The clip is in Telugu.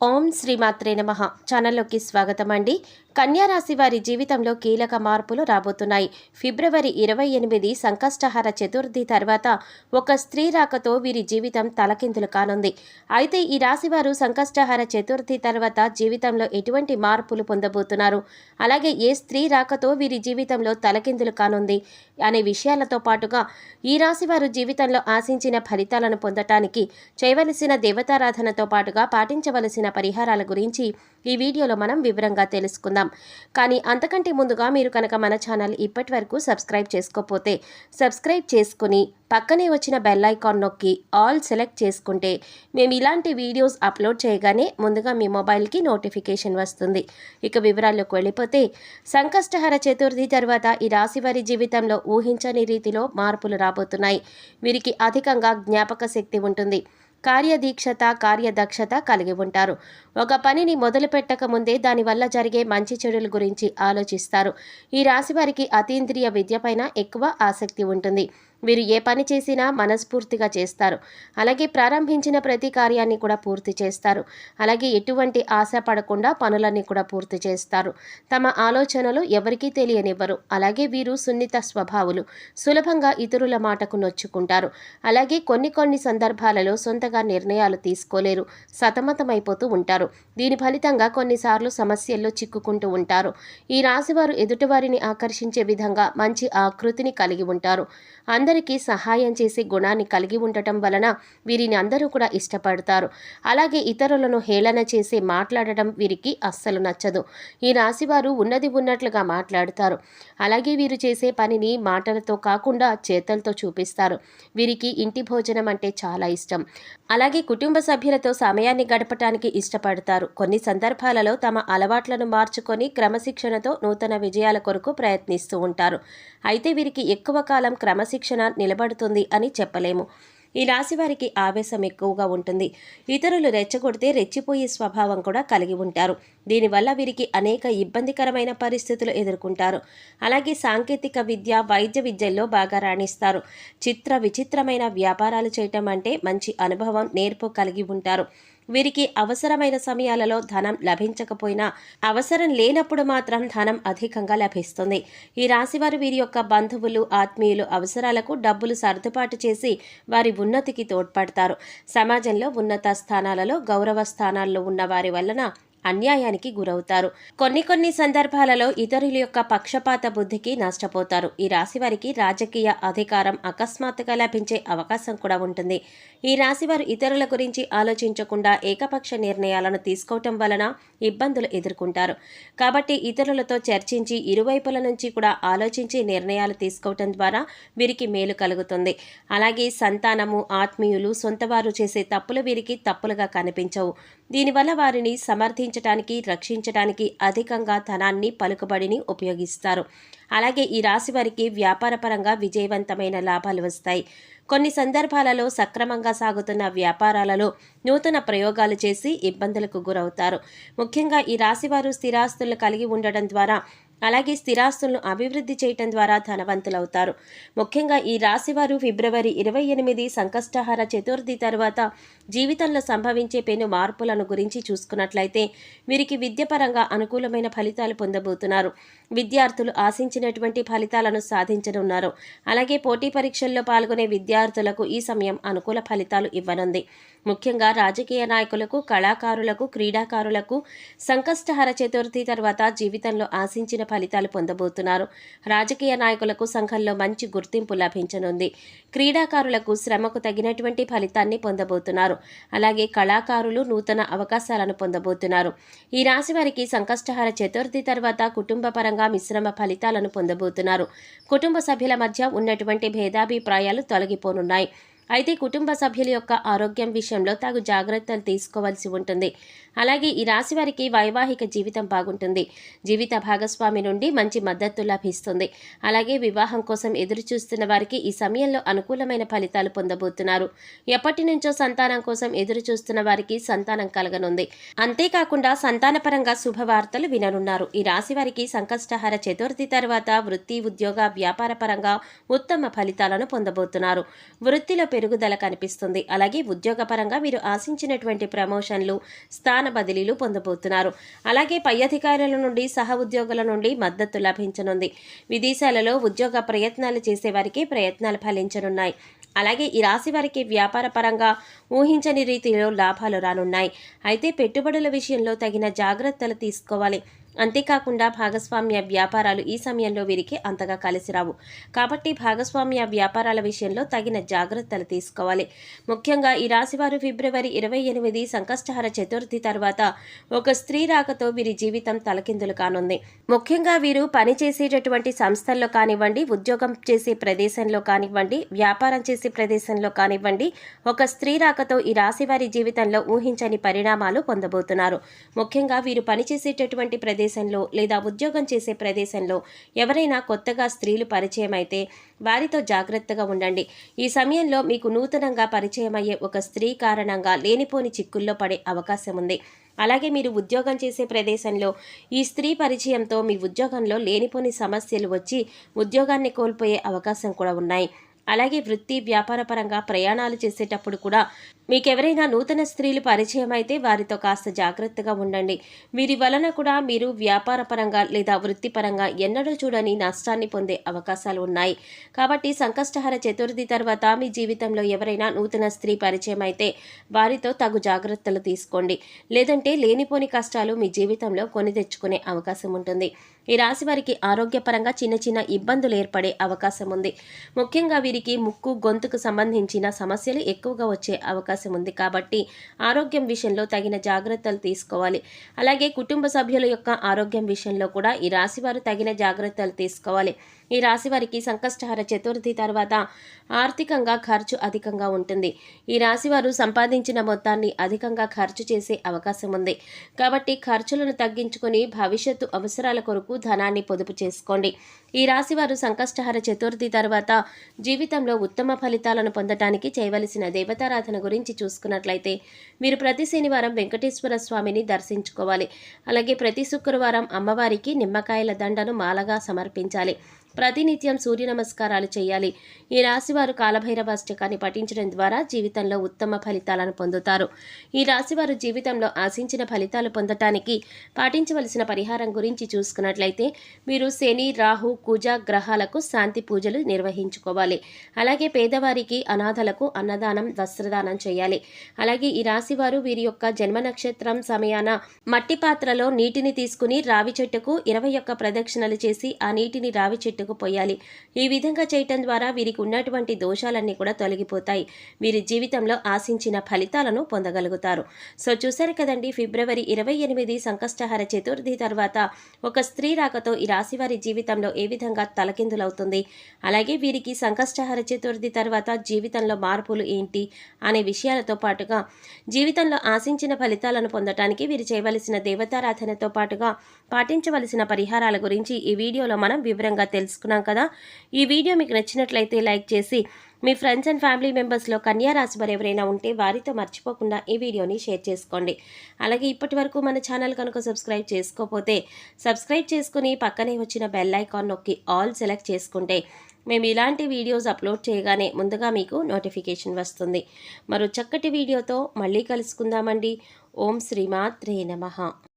ఓం శ్రీమాత్రే నమః ఛానల్లోకి స్వాగతం అండి. కన్యా రాశి వారి జీవితంలో కీలక మార్పులు రాబోతున్నాయి. ఫిబ్రవరి 28 సంకష్టహర చతుర్థి తర్వాత ఒక స్త్రీ రాకతో వీరి జీవితం తలకిందులు కానుంది. అయితే ఈ రాశి వారు సంకష్టహర చతుర్థి తర్వాత జీవితంలో ఎటువంటి మార్పులు పొందబోతున్నారు, అలాగే ఏ స్త్రీ రాకతో వీరి జీవితంలో తలకిందులు కానుంది అనే విషయాలతో పాటుగా ఈ రాశి వారు జీవితంలో ఆశించిన ఫలితాలను పొందటానికి చేయవలసిన దేవతారాధనతో పాటుగా పాటించవలసిన పరిహారాల గురించి ఈ వీడియోలో మనం వివరంగా తెలుసుకుందాం. కానీ అంతకంటే ముందుగా మీరు కనుక మన ఛానల్ ఇప్పటి వరకు సబ్స్క్రైబ్ చేసుకోకపోతే సబ్స్క్రైబ్ చేసుకుని పక్కనే వచ్చిన బెల్ ఐకాన్ నొక్కి ఆల్ సెలెక్ట్ చేసుకుంటే మేము ఇలాంటి వీడియోస్ అప్లోడ్ చేయగానే ముందుగా మీ మొబైల్కి నోటిఫికేషన్ వస్తుంది. ఇక వివరాల్లోకి వెళ్ళిపోతే సంకష్టహర చతుర్థి తర్వాత ఈ రాశి వారి జీవితంలో ఊహించని రీతిలో మార్పులు రాబోతున్నాయి. వీరికి అధికంగా జ్ఞాపక శక్తి ఉంటుంది. కార్యదీక్షత కార్యదక్షత కలిగి ఉంటారు. ఒక పనిని మొదలు పెట్టక ముందే దానివల్ల జరిగే మంచి చెడుల గురించి ఆలోచిస్తారు. ఈ రాశి వారికి అతీంద్రియ విద్యపైన ఎక్కువ ఆసక్తి ఉంటుంది. వీరు ఏ పని చేసినా మనస్ఫూర్తిగా చేస్తారు. అలాగే ప్రారంభించిన ప్రతి కార్యాన్ని కూడా పూర్తి చేస్తారు. అలాగే ఎటువంటి ఆశ పడకుండా పనులన్నీ కూడా పూర్తి చేస్తారు. తమ ఆలోచనలు ఎవరికీ తెలియనివ్వరు. అలాగే వీరు సున్నిత స్వభావులు. సులభంగా ఇతరుల మాటకు నొచ్చుకుంటారు. అలాగే కొన్ని సందర్భాలలో సొంతగా నిర్ణయాలు తీసుకోలేరు. సతమతమైపోతూ ఉంటారు. దీని ఫలితంగా కొన్నిసార్లు సమస్యల్లో చిక్కుకుంటూ ఉంటారు. ఈ రాశివారు ఎదుటివారిని ఆకర్షించే విధంగా మంచి ఆకృతిని కలిగి ఉంటారు. అందరికీ సహాయం చేసే గుణాన్ని కలిగి ఉండటం వలన వీరిని అందరూ కూడా ఇష్టపడతారు. అలాగే ఇతరులను హేళన చేసి మాట్లాడడం వీరికి అస్సలు నచ్చదు. ఈ రాశివారు ఉన్నది ఉన్నట్లుగా మాట్లాడతారు. అలాగే వీరు చేసే పనిని మాటలతో కాకుండా చేతలతో చూపిస్తారు. వీరికి ఇంటి భోజనం అంటే చాలా ఇష్టం. అలాగే కుటుంబ సభ్యులతో సమయాన్ని గడపటానికి ఇష్టపడతారు. కొన్ని సందర్భాలలో తమ అలవాట్లను మార్చుకొని క్రమశిక్షణతో నూతన విజయాల కొరకు ప్రయత్నిస్తూ ఉంటారు. అయితే వీరికి ఎక్కువ కాలం క్రమశిక్షణ నిలబడుతుంది అని చెప్పలేము. ఈ రాశి వారికి ఆవేశం ఎక్కువగా ఉంటుంది. ఇతరులు రెచ్చగొడితే రెచ్చిపోయే స్వభావం కూడా కలిగి ఉంటారు. దీనివల్ల వీరికి అనేక ఇబ్బందికరమైన పరిస్థితులు ఎదుర్కొంటారు. అలాగే సాంకేతిక విద్య వైద్య విద్యల్లో బాగా రాణిస్తారు. విచిత్రమైన వ్యాపారాలు చేయటం అంటే మంచి అనుభవం నేర్పు కలిగి ఉంటారు. వీరికి అవసరమైన సమయాలలో ధనం లభించకపోయినా అవసరం లేనప్పుడు మాత్రం ధనం అధికంగా లభిస్తుంది. ఈ రాశివారు వీరి యొక్క బంధువులు ఆత్మీయులు అవసరాలకు డబ్బులు సర్దుబాటు చేసి వారి ఉన్నతికి తోడ్పడతారు. సమాజంలో ఉన్నత స్థానాలలో గౌరవ స్థానాల్లో ఉన్న వారి వలన అన్యాయానికి గురవుతారు. కొన్ని సందర్భాలలో ఇతరుల యొక్క పక్షపాత బుద్ధికి నష్టపోతారు. ఈ రాశి వారికి రాజకీయ అధికారం అకస్మాత్తుగా లభించే అవకాశం కూడా ఉంటుంది. ఈ రాశివారు ఇతరుల గురించి ఆలోచించకుండా ఏకపక్ష నిర్ణయాలను తీసుకోవటం వలన ఇబ్బందులు ఎదుర్కొంటారు. కాబట్టి ఇతరులతో చర్చించి ఇరువైపుల నుంచి కూడా ఆలోచించి నిర్ణయాలు తీసుకోవటం ద్వారా వీరికి మేలు కలుగుతుంది. అలాగే సంతానము ఆత్మీయులు సొంతవారు చేసే తప్పులు వీరికి తప్పులుగా కనిపించవు. దీనివల్ల వారిని సమర్థించడానికి రక్షించడానికి అధికంగా ధనాన్ని పలుకుబడిని ఉపయోగిస్తారు. అలాగే ఈ రాశి వారికి వ్యాపారపరంగా విజయవంతమైన లాభాలు వస్తాయి. కొన్ని సందర్భాలలో సక్రమంగా సాగుతున్న వ్యాపారాలలో నూతన ప్రయోగాలు చేసి ఇబ్బందులకు గురవుతారు. ముఖ్యంగా ఈ రాశివారు స్థిరాస్తులను కలిగి ఉండడం ద్వారా అలాగే స్థిరాస్తులను అభివృద్ధి చేయటం ద్వారా ధనవంతులవుతారు. ముఖ్యంగా ఈ రాశివారు ఫిబ్రవరి 28 సంకష్టహర చతుర్థి తర్వాత జీవితంలో సంభవించే పెను మార్పులను గురించి చూసుకున్నట్లయితే వీరికి విద్యపరంగా అనుకూలమైన ఫలితాలు పొందబోతున్నారు. విద్యార్థులు ఆశించినటువంటి ఫలితాలను సాధించనున్నారు. అలాగే పోటీ పరీక్షల్లో పాల్గొనే విద్యార్థులకు ఈ సమయం అనుకూల ఫలితాలు ఇవ్వనుంది. ముఖ్యంగా రాజకీయ నాయకులకు కళాకారులకు క్రీడాకారులకు సంకష్టహర చతుర్థి తర్వాత జీవితంలో ఆశించిన ఫలితాలు పొందబోతున్నారు. రాజకీయ నాయకులకు సంఘంలో మంచి గుర్తింపు లభించనుంది. క్రీడాకారులకు శ్రమకు తగినటువంటి ఫలితాన్ని పొందబోతున్నారు. అలాగే కళాకారులు నూతన అవకాశాలను పొందబోతున్నారు. ఈ రాశి వారికి సంకష్టహర చతుర్థి తర్వాత కుటుంబ పరంగా మిశ్రమ ఫలితాలను పొందబోతున్నారు. కుటుంబ సభ్యుల మధ్య ఉన్నటువంటి భేదాభిప్రాయాలు తొలగిపోనున్నాయి. అయితే కుటుంబ సభ్యుల యొక్క ఆరోగ్యం విషయంలో తగు జాగ్రత్తలు తీసుకోవాల్సి ఉంటుంది. అలాగే ఈ రాశి వారికి వైవాహిక జీవితం బాగుంటుంది. జీవిత భాగస్వామి నుండి మంచి మద్దతు లభిస్తుంది. అలాగే వివాహం కోసం ఎదురు చూస్తున్న వారికి ఈ సమయంలో అనుకూలమైన ఫలితాలు పొందబోతున్నారు. ఎప్పటి నుంచో సంతానం కోసం ఎదురు చూస్తున్న వారికి సంతానం కలగనుంది. అంతేకాకుండా సంతానపరంగా శుభవార్తలు విననున్నారు. ఈ రాశి వారికి సంకష్టహర చతుర్థి తర్వాత వృత్తి ఉద్యోగ వ్యాపార పరంగా ఉత్తమ ఫలితాలను పొందబోతున్నారు. వృత్తిలో పెరుగుదల కనిపిస్తుంది. అలాగే ఉద్యోగపరంగా మీరు ఆశించినటువంటి ప్రమోషన్లు, స్థాన బదిలీలు పొందబోతున్నారు. అలాగే పై అధికారుల నుండి, సహ ఉద్యోగుల నుండి మద్దతు లభించనుంది. విదేశాలలో ఉద్యోగ ప్రయత్నాలు చేసే వారికి ప్రయత్నాలు ఫలించనున్నాయి. అలాగే ఈ రాశి వారికి వ్యాపార పరంగా ఊహించని రీతిలో లాభాలు రానున్నాయి. అయితే పెట్టుబడుల విషయంలో తగిన జాగ్రత్తలు తీసుకోవాలి. అంతేకాకుండా భాగస్వామ్య వ్యాపారాలు ఈ సమయంలో వీరికి అంతగా కలిసి రావు. కాబట్టి భాగస్వామ్య వ్యాపారాల విషయంలో తగిన జాగ్రత్తలు తీసుకోవాలి. ముఖ్యంగా ఈ రాశివారు ఫిబ్రవరి 28 సంకష్టహర చతుర్థి తర్వాత ఒక స్త్రీ రాకతో వీరి జీవితం తలకిందులు కానుంది. ముఖ్యంగా వీరు పనిచేసేటటువంటి సంస్థల్లో కానివ్వండి, ఉద్యోగం చేసే ప్రదేశంలో కానివ్వండి, వ్యాపారం చేసే ప్రదేశంలో కానివ్వండి, ఒక స్త్రీ రాకతో ఈ రాశివారి జీవితంలో ఊహించని పరిణామాలు పొందబోతున్నారు. ముఖ్యంగా వీరు పనిచేసేటటువంటి ప్రదేశంలో లేదా ఉద్యోగం చేసే ప్రదేశంలో ఎవరైనా కొత్తగా స్త్రీలు పరిచయం అయితే వారితో జాగ్రత్తగా ఉండండి. ఈ సమయంలో మీకు నూతనంగా పరిచయమయ్యే ఒక స్త్రీ కారణంగా లేనిపోని చిక్కుల్లో పడే అవకాశం ఉంది. అలాగే మీరు ఉద్యోగం చేసే ప్రదేశంలో ఈ స్త్రీ పరిచయంతో మీ ఉద్యోగంలో లేనిపోని సమస్యలు వచ్చి ఉద్యోగాన్ని కోల్పోయే అవకాశం కూడా ఉన్నాయి. అలాగే వృత్తి, వ్యాపార పరంగా ప్రయాణాలు చేసేటప్పుడు కూడా మీకెవరైనా నూతన స్త్రీలు పరిచయం అయితే వారితో కాస్త జాగ్రత్తగా ఉండండి. వీరి వలన కూడా మీరు వ్యాపార పరంగా లేదా వృత్తిపరంగా ఎన్నడూ చూడని నష్టాన్ని పొందే అవకాశాలు ఉన్నాయి. కాబట్టి సంకష్టహర చతుర్థి తర్వాత మీ జీవితంలో ఎవరైనా నూతన స్త్రీ పరిచయం అయితే వారితో తగు జాగ్రత్తలు తీసుకోండి. లేదంటే లేనిపోని కష్టాలు మీ జీవితంలో కొని తెచ్చుకునే అవకాశం ఉంటుంది. ఈ రాశి వారికి ఆరోగ్యపరంగా చిన్న చిన్న ఇబ్బందులు ఏర్పడే అవకాశం ఉంది. ముఖ్యంగా వీరికి ముక్కు, గొంతుకు సంబంధించిన సమస్యలు ఎక్కువగా వచ్చే అవకాశం ఉంది. కాబట్టి ఆరోగ్యం విషయంలో తగిన జాగ్రత్తలు తీసుకోవాలి. అలాగే కుటుంబ సభ్యుల యొక్క ఆరోగ్యం విషయంలో కూడా ఈ రాశివారు తగిన జాగ్రత్తలు తీసుకోవాలి. ఈ రాశి వారికి సంకష్టహర చతుర్థి తర్వాత ఆర్థికంగా ఖర్చు అధికంగా ఉంటుంది. ఈ రాశివారు సంపాదించిన మొత్తాన్ని అధికంగా ఖర్చు చేసే అవకాశం ఉంది. కాబట్టి ఖర్చులను తగ్గించుకొని భవిష్యత్తు అవసరాల కొరకు ధనాన్ని పొదుపు చేసుకోండి. ఈ రాశివారు సంకష్టహర చతుర్థి తర్వాత జీవితంలో ఉత్తమ ఫలితాలను పొందటానికి చేయవలసిన దేవతారాధన గురించి చూసుకున్నట్లయితే మీరు ప్రతి శనివారం వెంకటేశ్వర స్వామిని దర్శించుకోవాలి. అలాగే ప్రతి శుక్రవారం అమ్మవారికి నిమ్మకాయల దండను మాలగా సమర్పించాలి. ప్రతినిత్యం సూర్య నమస్కారాలు చేయాలి. ఈ రాశివారు కాలభైరవ అష్టకాన్ని పఠించడం ద్వారా జీవితంలో ఉత్తమ ఫలితాలను పొందుతారు. ఈ రాశివారు జీవితంలో ఆశించిన ఫలితాలు పొందటానికి పాటించవలసిన పరిహారం గురించి చూసుకున్నట్లయితే మీరు శని, రాహు, కుజ గ్రహాలకు శాంతి పూజలు నిర్వహించుకోవాలి. అలాగే పేదవారికి, అనాథలకు అన్నదానం, వస్త్రదానం చేయాలి. అలాగే ఈ రాశివారు వీరి యొక్క జన్మ నక్షత్రం సమయాన మట్టి పాత్రలో నీటిని తీసుకుని రావి చెట్టుకు 21 ప్రదక్షిణలు చేసి ఆ నీటిని రావి చెట్టుకు పోయాలి. ఈ విధంగా చేయటం ద్వారా వీరికి ఉన్నటువంటి దోషాలన్నీ కూడా తొలగిపోతాయి. వీరి జీవితంలో ఆశించిన ఫలితాలను పొందగలుగుతారు. సో చూశారు కదండి, ఫిబ్రవరి 28 సంకష్టహర చతుర్థి తర్వాత ఒక స్త్రీ రాకతో ఈ రాశివారి జీవితంలో ఏ విధంగా తలకిందులవుతుంది, అలాగే వీరికి సంకష్టహర చతుర్థి తర్వాత జీవితంలో మార్పులు ఏంటి అనే విషయాలతో పాటుగా జీవితంలో ఆశించిన ఫలితాలను పొందటానికి వీరు చేయవలసిన దేవతారాధనతో పాటుగా పాటించవలసిన పరిహారాల గురించి ఈ వీడియోలో మనం వివరంగా తెలుసుకున్నాం కదా. ఈ వీడియో మీకు నచ్చినట్లయితే లైక్ చేసి మీ ఫ్రెండ్స్ అండ్ ఫ్యామిలీ మెంబర్స్లో కన్యా రాశి వారు ఎవరైనా ఉంటే వారితో మర్చిపోకుండా ఈ వీడియోని షేర్ చేసుకోండి. అలాగే ఇప్పటి వరకు మన ఛానల్ కనుక సబ్స్క్రైబ్ చేసుకోకపోతే సబ్స్క్రైబ్ చేసుకుని పక్కనే వచ్చిన బెల్ ఐకాన్ నొక్కి ఆల్ సెలెక్ట్ చేసుకుంటే మేము ఇలాంటి వీడియోస్ అప్లోడ్ చేయగానే ముందుగా మీకు నోటిఫికేషన్ వస్తుంది. మరో చక్కటి వీడియోతో మళ్ళీ కలుసుకుందామండి. ఓం శ్రీమాత్రే నమః.